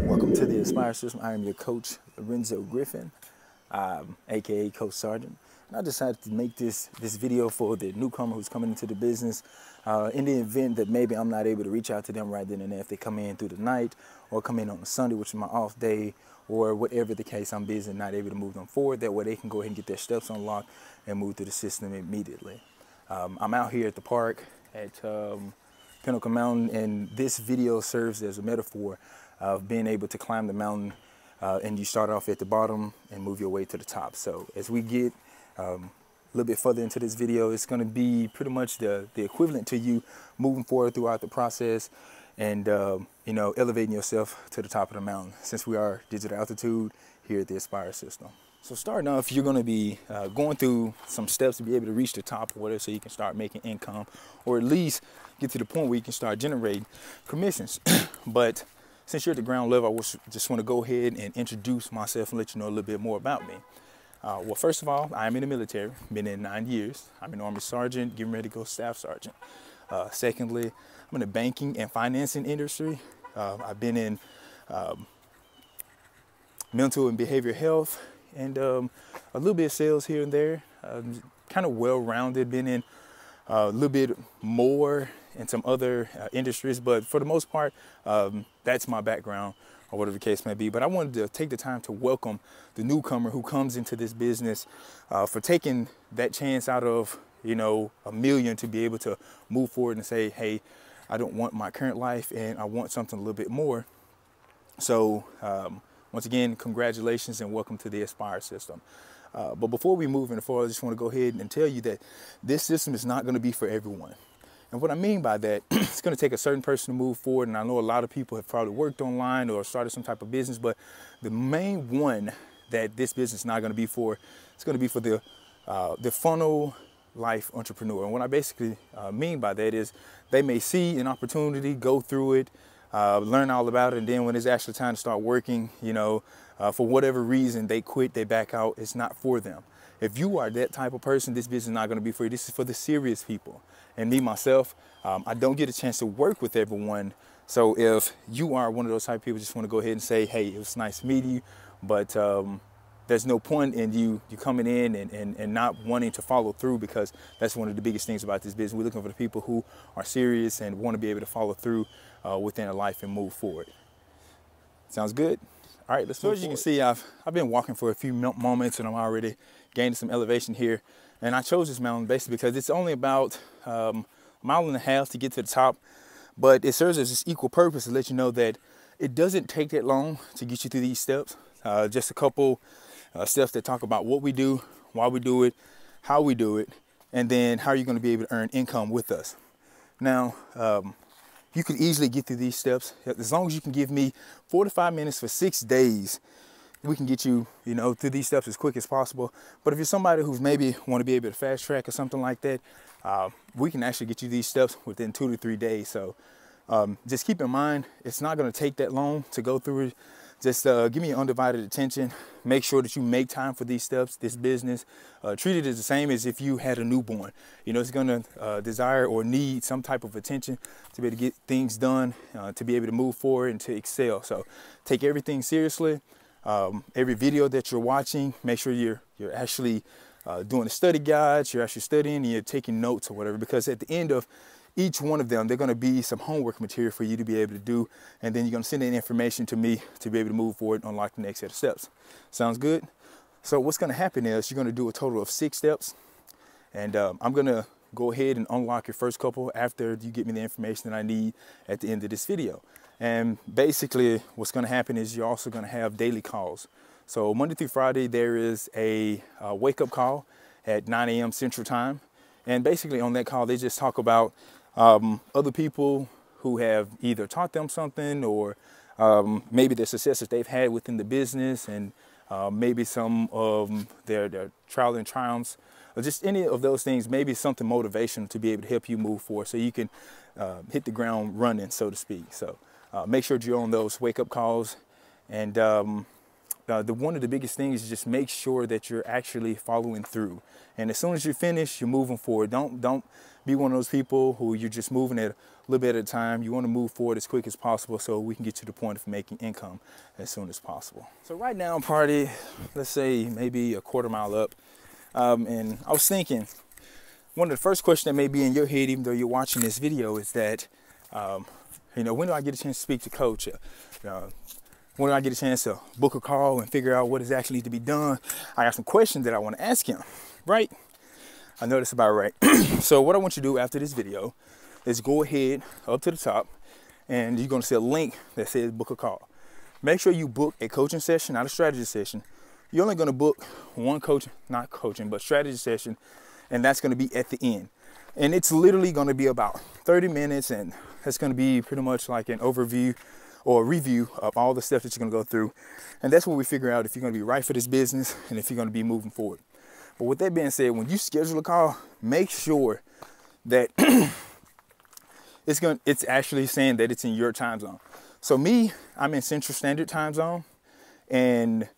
Welcome to the Aspire System. I am your coach, Lorenzo Griffin, aka Coach Sargent. And I decided to make this video for the newcomer who's coming into the business in the event that maybe I'm not able to reach out to them right then and there if they come in through the night or come in on a Sunday, which is my off day, or whatever the case, I'm busy and not able to move them forward. That way they can go ahead and get their steps unlocked and move through the system immediately. I'm out here at the park at Pinnacle Mountain, and this video serves as a metaphor of being able to climb the mountain and you start off at the bottom and move your way to the top. So as we get a little bit further into this video, it's going to be pretty much the equivalent to you moving forward throughout the process and you know, elevating yourself to the top of the mountain, since we are digital altitude here at the Aspire System. So starting off, you're going to be going through some steps to be able to reach the top or whatever, so you can start making income, or at least get to the point where you can start generating commissions. But since you're at the ground level, I just want to go ahead and introduce myself and let you know a little bit more about me. Well, first of all, I'm in the military, been in 9 years. I'm an Army Sergeant, getting ready to go Staff Sergeant. Secondly, I'm in the banking and financing industry. I've been in mental and behavioral health and a little bit of sales here and there. Kind of well-rounded, been in a little bit more in some other industries, but for the most part, that's my background, or whatever the case may be. But I wanted to take the time to welcome the newcomer who comes into this business, for taking that chance out of, you know, a million to be able to move forward and say, hey, I don't want my current life and I want something a little bit more. So once again, congratulations and welcome to the Aspire System. But before we move any forward, I just want to go ahead and tell you that this system is not going to be for everyone. And what I mean by that, it's going to take a certain person to move forward. And I know a lot of people have probably worked online or started some type of business, but the main one that this business is not going to be for, it's going to be for the funnel life entrepreneur. And what I basically mean by that is they may see an opportunity, go through it, learn all about it, and then when it's actually time to start working, you know, for whatever reason, they quit, they back out. It's not for them. If you are that type of person, this business is not going to be for you. This is for the serious people. And me, myself, I don't get a chance to work with everyone. So if you are one of those type of people, just want to go ahead and say, hey, it was nice meeting you, but there's no point in you coming in and not wanting to follow through, because that's one of the biggest things about this business. We're looking for the people who are serious and want to be able to follow through within their life and move forward. Sounds good? All right, let's. So as you can see, I've been walking for a few moments and I'm already gaining some elevation here. And I chose this mountain basically because it's only about a mile and a half to get to the top, but it serves as this equal purpose to let you know that it doesn't take that long to get you through these steps. Just a couple steps that talk about what we do, why we do it, how we do it, and then how you're going to be able to earn income with us. Now, you could easily get through these steps as long as you can give me 4 to 5 minutes for 6 days. We can get you, you know, through these steps as quick as possible. But if you're somebody who's maybe want to be able to fast track or something like that, we can actually get you these steps within 2 to 3 days. So just keep in mind, it's not going to take that long to go through it. Just give me your undivided attention. Make sure that you make time for these steps, this business. Treat it as the same as if you had a newborn. You know, it's going to desire or need some type of attention to be able to get things done, to be able to move forward and to excel. So take everything seriously. Every video that you're watching, make sure you're actually doing the study guides, you're actually studying and you're taking notes or whatever, because at the end of each one of them, they're going to be some homework material for you to be able to do. And then you're going to send that information to me to be able to move forward and unlock the next set of steps. Sounds good? So what's going to happen is you're going to do a total of 6 steps. And I'm going to go ahead and unlock your first couple after you get me the information that I need at the end of this video. And basically what's going to happen is you're also going to have daily calls. So Monday through Friday, there is a wake-up call at 9 a.m. Central Time. And basically on that call, they just talk about other people who have either taught them something, or maybe the successes they've had within the business, and maybe some of their trial and triumphs, or just any of those things, maybe something motivational to be able to help you move forward so you can hit the ground running, so to speak. So make sure that you're on those wake-up calls. And one of the biggest things is just make sure that you're actually following through. And as soon as you finish, you're moving forward. Don't be one of those people who you're just moving at a little bit at a time. You want to move forward as quick as possible so we can get to the point of making income as soon as possible. So right now I'm probably, let's say maybe a quarter mile up. And I was thinking, one of the first questions that may be in your head, even though you're watching this video, is that, you know, when do I get a chance to speak to Coach? When do I get a chance to book a call and figure out what is actually to be done? I got some questions that I want to ask him, right? I know that's about right. So what I want you to do after this video is go ahead up to the top, and you're going to see a link that says book a call. Make sure you book a coaching session, not a strategy session. You're only going to book one strategy session, and that's going to be at the end. And it's literally going to be about 30 minutes, and that's going to be pretty much like an overview or a review of all the steps that you're going to go through. And that's where we figure out if you're going to be right for this business and if you're going to be moving forward. But with that being said, when you schedule a call, make sure that it's actually saying that it's in your time zone. So me, I'm in Central Standard Time Zone, and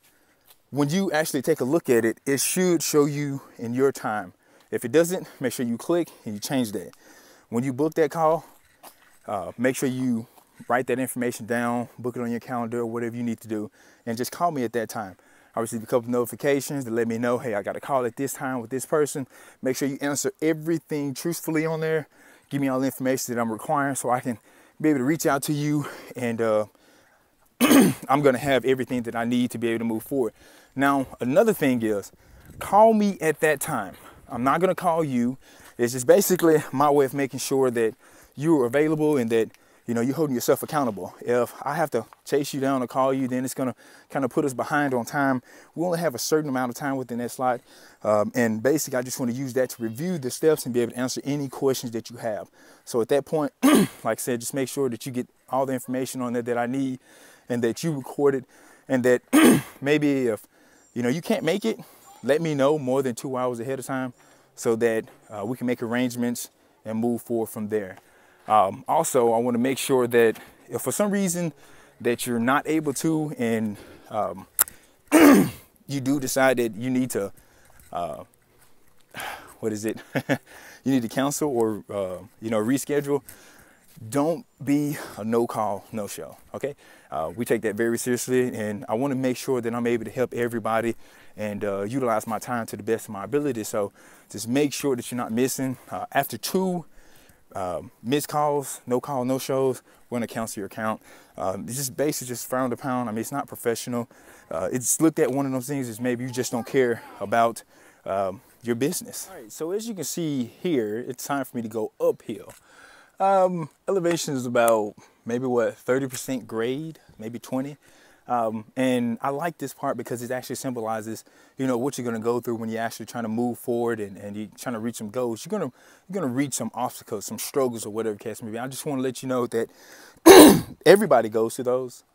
when you actually take a look at it, it should show you in your time. If it doesn't, make sure you click and you change that. When you book that call, make sure you write that information down, book it on your calendar, or whatever you need to do, and just call me at that time. I receive a couple notifications to let me know, hey, I got a call at this time with this person. Make sure you answer everything truthfully on there. Give me all the information that I'm requiring so I can be able to reach out to you, and I'm going to have everything that I need to be able to move forward. Now, another thing is, call me at that time. I'm not going to call you. It's just basically my way of making sure that you're available and that, you know, you're holding yourself accountable. If I have to chase you down or call you, then it's going to kind of put us behind on time. We only have a certain amount of time within that slot. And basically, I just want to use that to review the steps and be able to answer any questions that you have. So at that point, like I said, just make sure that you get all the information on there that I need and that you record it, and that maybe if, you know, you can't make it, let me know more than 2 hours ahead of time so that we can make arrangements and move forward from there. Also, I want to make sure that if for some reason that you're not able to, and you do decide that you need to, you need to cancel or, you know, reschedule, don't be a no call, no show. Okay. We take that very seriously, and I want to make sure that I'm able to help everybody and utilize my time to the best of my ability. So just make sure that you're not missing. After 2 missed calls, no call, no shows, we're going to cancel your account. It's just basically just frowned upon. I mean, it's not professional. It's looked at one of those things as maybe you just don't care about your business. All right, so as you can see here, it's time for me to go uphill. Elevation is about maybe 30% grade, maybe 20. And I like this part because it actually symbolizes, you know, what you're going to go through when you're actually trying to move forward and you're trying to reach some goals. You're going to reach some obstacles, some struggles, or whatever the case may be. I just want to let you know that everybody goes through those.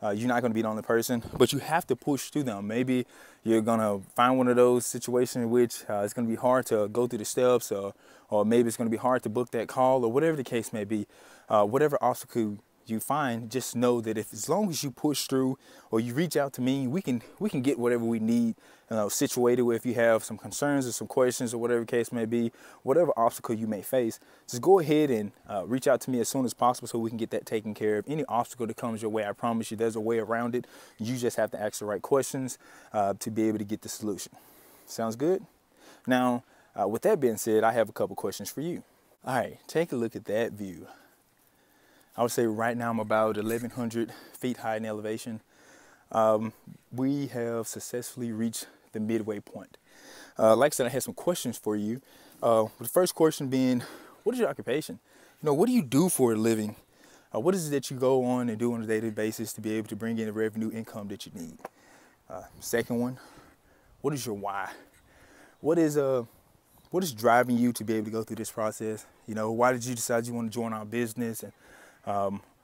You're not going to be the only person, but you have to push through them. Maybe you're going to find one of those situations in which it's going to be hard to go through the steps, or maybe it's going to be hard to book that call, or whatever the case may be. Whatever obstacle you find, just know that if as long as you push through or you reach out to me, we can get whatever we need situated. Where if you have some concerns or some questions or whatever the case may be, whatever obstacle you may face, just go ahead and reach out to me as soon as possible so we can get that taken care of. Any obstacle that comes your way, I promise you there's a way around it. You just have to ask the right questions to be able to get the solution. Sounds good? Now, with that being said, I have a couple questions for you. All right, take a look at that view. I would say right now I'm about 1,100 feet high in elevation. We have successfully reached the midway point. Like I said, I had some questions for you. The first question being, what is your occupation? You know, what do you do for a living? What is it that you go on and do on a daily basis to be able to bring in the revenue income that you need? Second one, what is your why? What is driving you to be able to go through this process? You know, why did you decide you want to join our business? And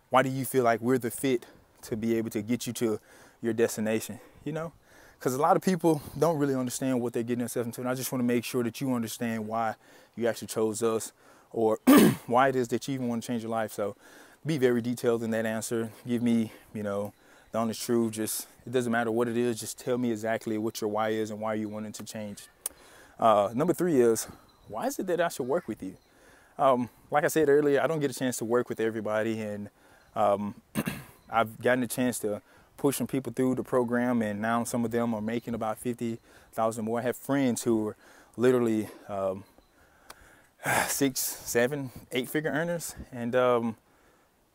why do you feel like we're the fit to be able to get you to your destination? You know, because a lot of people don't really understand what they're getting themselves into. And I just want to make sure that you understand why you actually chose us, or why it is that you even want to change your life. So be very detailed in that answer. Give me, you know, the the honest truth. Just, it doesn't matter what it is. Just tell me exactly what your why is and why you wanting to change. Number 3 is, why is it that I should work with you? Like I said earlier, I don't get a chance to work with everybody, and I've gotten a chance to push some people through the program, and now some of them are making about $50,000 more. I have friends who are literally 6, 7, 8-figure earners, and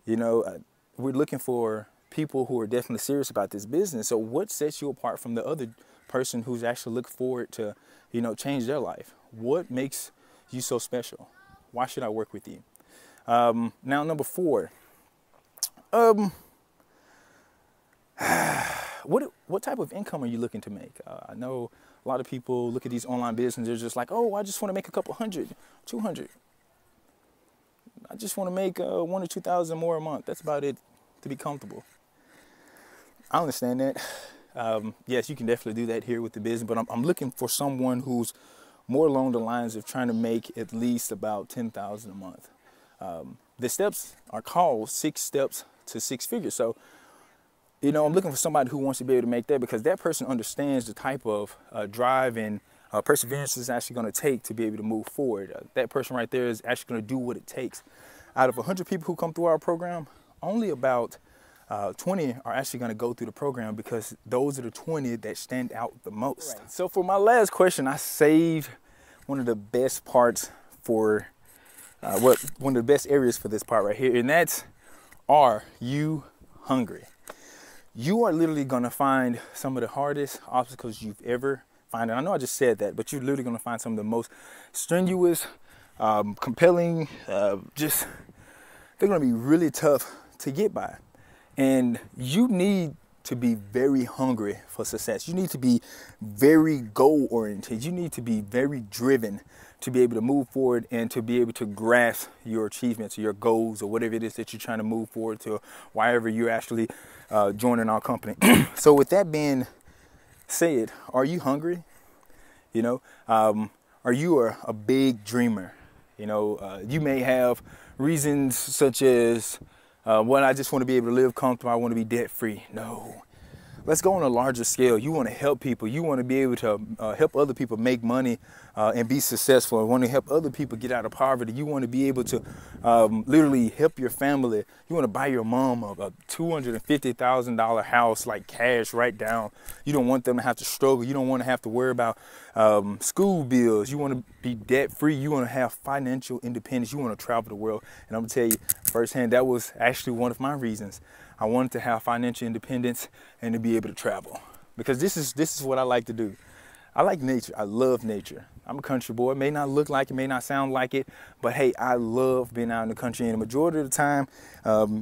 you know, we're looking for people who are definitely serious about this business. So what sets you apart from the other person who's actually looking forward to, you know, change their life? What makes you so special? Why should I work with you? Now, number 4, what type of income are you looking to make? I know a lot of people look at these online businesses, they're just like, oh, I just want to make a couple hundred, 200. I just want to make 1,000 or 2,000 more a month. That's about it to be comfortable. I understand that. Yes, you can definitely do that here with the business, but I'm looking for someone who's more along the lines of trying to make at least about 10,000 a month. The steps are called 6 steps to 6 figures. So, you know, I'm looking for somebody who wants to be able to make that, because that person understands the type of drive and perseverance is actually going to take to be able to move forward. That person right there is actually going to do what it takes. Out of 100 people who come through our program, only about 20 are actually going to go through the program, because those are the 20 that stand out the most. Right. So for my last question, I saved one of the best parts for one of the best areas for this part right here, and that's, are you hungry? You are literally going to find some of the hardest obstacles you've ever found. And I know I just said that, but you're literally going to find some of the most strenuous, compelling, they're going to be really tough to get by. And you need to be very hungry for success. You need to be very goal oriented. You need to be very driven to be able to move forward and to be able to grasp your achievements or your goals or whatever it is that you're trying to move forward to, wherever you're actually joining our company. So with that being said, are you hungry? You know, are you a big dreamer? You know, you may have reasons such as, well, I just want to be able to live comfortable. I want to be debt free. No. Let's go on a larger scale. You want to help people. You want to be able to help other people make money and be successful. You want to help other people get out of poverty. You want to be able to literally help your family. You want to buy your mom a $250,000 house, like cash right down. You don't want them to have to struggle. You don't want to have to worry about school bills. You want to be debt free. You want to have financial independence. You want to travel the world. And I'm going to tell you firsthand, that was actually one of my reasons. I wanted to have financial independence and to be able to travel, because this is what I like to do. I like nature. I love nature. I'm a country boy. It may not look like it, may not sound like it, but hey, I love being out in the country. And the majority of the time,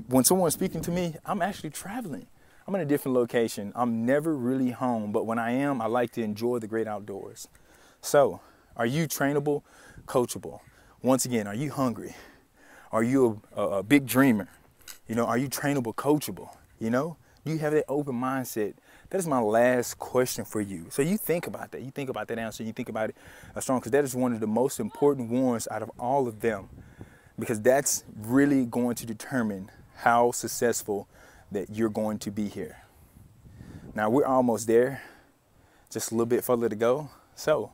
when someone's speaking to me, I'm actually traveling. I'm in a different location. I'm never really home, but when I am, I like to enjoy the great outdoors. So, are you trainable, coachable? Once again, are you hungry? Are you a big dreamer? You know, are you trainable, coachable? You know, do you have that open mindset? That is my last question for you. So you think about that. You think about that answer. You think about it strong, because that is one of the most important ones out of all of them, because that's really going to determine how successful that you're going to be here. Now, we're almost there. Just a little bit further to go. So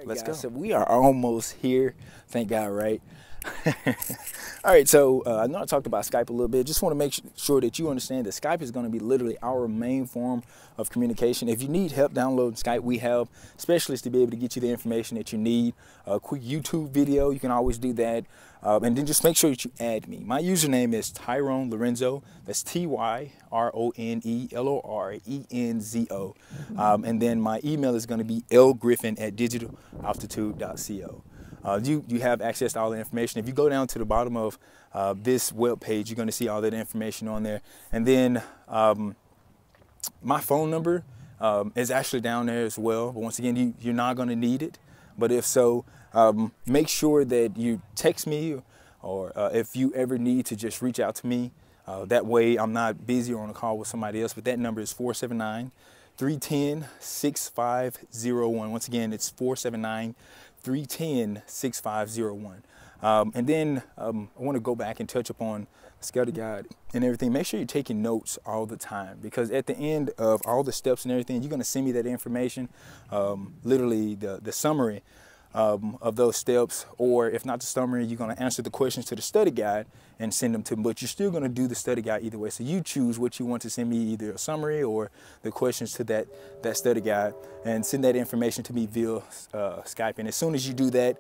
let's go. So we are almost here. Thank God, right? All right, so I know I talked about Skype a little bit. Just want to make sure that you understand that Skype is going to be literally our main form of communication. If you need help downloading Skype, we have specialists to be able to get you the information that you need. A quick YouTube video, you can always do that. And then just make sure that you add me. My username is Tyrone Lorenzo. That's TYRONELORENZO. And then my email is going to be lgriffin@digitalaltitude.co. You have access to all the information. If you go down to the bottom of this web page, you're going to see all that information on there. And then my phone number is actually down there as well. But once again, you're not going to need it. But if so, make sure that you text me, or if you ever need to just reach out to me. That way I'm not busy or on a call with somebody else. But that number is 479-310-6501. Once again, it's 479-310-6501. And then I want to go back and touch upon study guide and everything. Make sure you're taking notes all the time, because at the end of all the steps and everything, you're going to send me that information, literally the summary of those steps, or if not the summary, you're going to answer the questions to the study guide and send them to me. But you're still going to do the study guide either way. So you choose what you want to send me, either a summary or the questions to that study guide, and send that information to me via Skype. And as soon as you do that,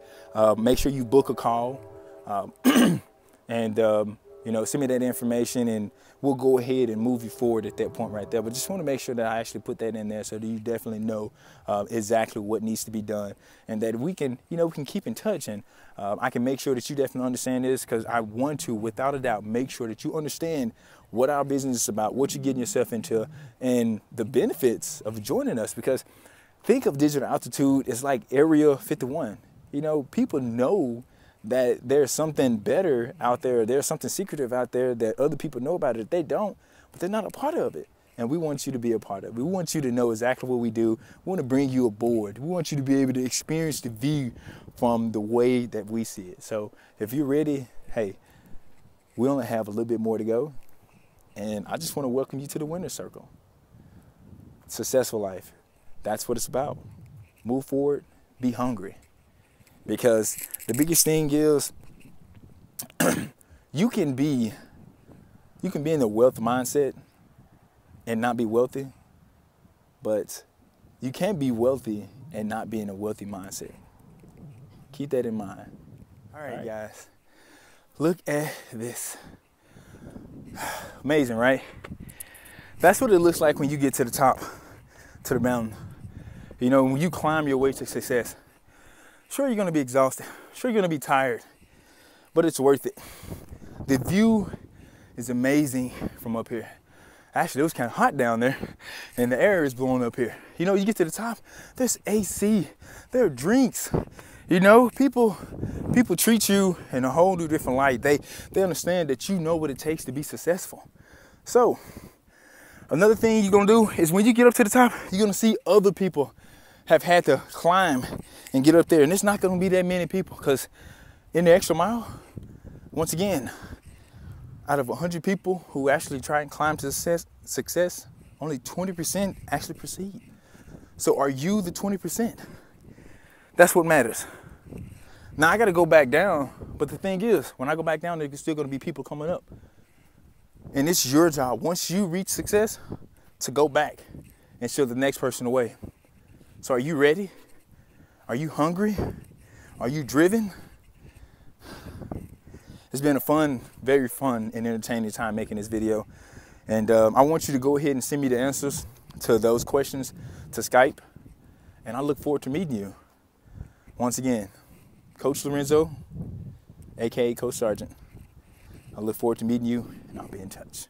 make sure you book a call and you know, send me that information, and we'll go ahead and move you forward at that point right there. But just want to make sure that I actually put that in there so that you definitely know exactly what needs to be done, and that we can, you know, we can keep in touch, and I can make sure that you definitely understand this, because I want to, without a doubt, make sure that you understand what our business is about, what you're getting yourself into, and the benefits of joining us. Because think of Digital Altitude as like Area 51. You know, people know that there's something better out there, there's something secretive out there that other people know about it. They don't, but they're not a part of it. And we want you to be a part of it. We want you to know exactly what we do. We want to bring you aboard. We want you to be able to experience the view from the way that we see it. So if you're ready, hey, we only have a little bit more to go. And I just want to welcome you to the winner's circle. Successful life. That's what it's about. Move forward, be hungry. Because the biggest thing is you can be in the wealth mindset and not be wealthy, but you can't be wealthy and not be in a wealthy mindset. Keep that in mind. All right, guys, look at this. Amazing, right? That's what it looks like when you get to the top, to the mountain. You know, when you climb your way to success. Sure, you're going to be exhausted. Sure, you're going to be tired, but it's worth it. The view is amazing from up here. Actually, it was kind of hot down there, and the air is blowing up here. You know, you get to the top, there's AC, there are drinks. You know, people treat you in a whole new different light. They understand that you know what it takes to be successful. So, another thing you're going to do is when you get up to the top, you're going to see other people have had to climb and get up there. And it's not going to be that many people, because in the extra mile, once again, out of 100 people who actually try and climb to success, only 20% actually proceed. So are you the 20%? That's what matters. Now I got to go back down, but the thing is, when I go back down, there's still going to be people coming up. And it's your job, once you reach success, to go back and show the next person the way. So are you ready? Are you hungry? Are you driven? It's been a fun, very fun and entertaining time making this video. And I want you to go ahead and send me the answers to those questions to Skype. And I look forward to meeting you. Once again, Coach Lorenzo, AKA Coach Sargent. I look forward to meeting you, and I'll be in touch.